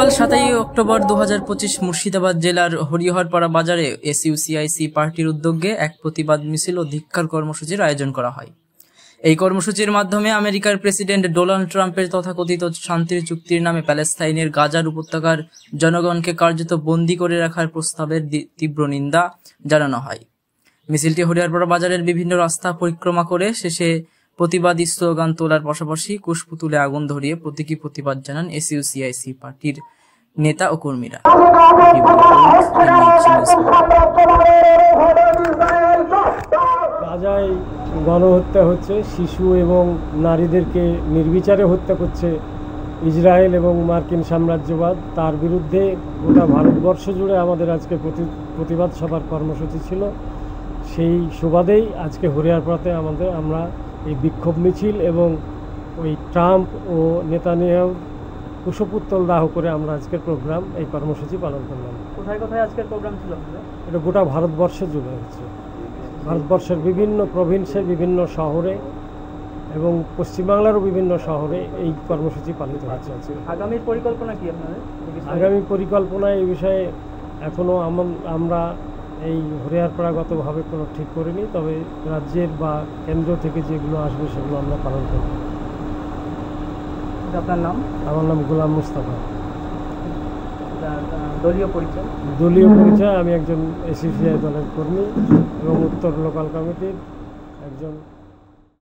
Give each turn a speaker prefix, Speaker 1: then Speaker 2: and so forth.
Speaker 1: গতকাল 7 অক্টোবর 2025 মুর্শিদাবাদ জেলার হরিহরপাড়া বাজারে এসইউসিআইসি পার্টির উদ্যোগে এক প্রতিবাদ মিছিল ও ধিক্কার কর্মসূচির আয়োজন করা হয়। এই কর্মসূচির মাধ্যমে আমেরিকার প্রেসিডেন্ট ডোনাল্ড ট্রাম্পের তথাকথিত শান্তির চুক্তির নামে প্যালেস্তাইনের গাজার উপত্যকার জনগণকে কার্যত বন্দী করে রাখার প্রস্তাবের তীব্র নিন্দা জানানো হয়। মিছিলটি হরিহরপাড়া বাজারের বিভিন্ন রাস্তা পরিক্রমা করে শেষে প্রতিবাদী স্লোগান তোলার পাশাপাশি কুশপুতুলে আগুন ধরিয়ে প্রতীকী প্রতিবাদ জানান এসইউসিআইসি পার্টির নেতা ও কর্মীরা।
Speaker 2: গাজায় গণহত্যা হচ্ছে, শিশু এবং নারীদেরকে নির্বিচারে হত্যা করছে ইসরায়েল এবং মার্কিন সাম্রাজ্যবাদ। তার বিরুদ্ধে গোটা ভারতবর্ষ জুড়ে আমাদের আজকে প্রতিবাদ সভার কর্মসূচি ছিল। সেই সুবাদেই আজকে হরিহরপাড়াতে আমরা এই বিক্ষোভ মিছিল এবং ওই ট্রাম্প ও নেতানিয়াহুর কুশপুত্তল দাহ করে আমরা আজকের প্রোগ্রাম এই কর্মসূচি পালন করলাম।
Speaker 3: কোথায় কোথায় আজকের প্রোগ্রাম ছিল?
Speaker 2: এটা গোটা ভারতবর্ষে জুড়ে হচ্ছে, ভারতবর্ষের বিভিন্ন প্রভিন্সের বিভিন্ন শহরে এবং পশ্চিমবাংলারও বিভিন্ন শহরে এই কর্মসূচি পালিত হচ্ছে।
Speaker 3: আগামী পরিকল্পনা কি আপনাদের?
Speaker 2: আগামী পরিকল্পনা এই বিষয়ে এখনও আমরা এই হরিহরপাড়াগতভাবে কোনো ঠিক করিনি, তবে রাজ্যের বা কেন্দ্র থেকে যেগুলো আসবে সেগুলো আমরা পালন করব।
Speaker 3: আপনার নাম?
Speaker 2: আমার নাম গোলাম মুস্তাফা।
Speaker 3: দলীয় পরিচয়?
Speaker 2: দলীয় পরিচয়, আমি একজন এসইউসিআই দলের কর্মী এবং উত্তর লোকাল কমিটির একজন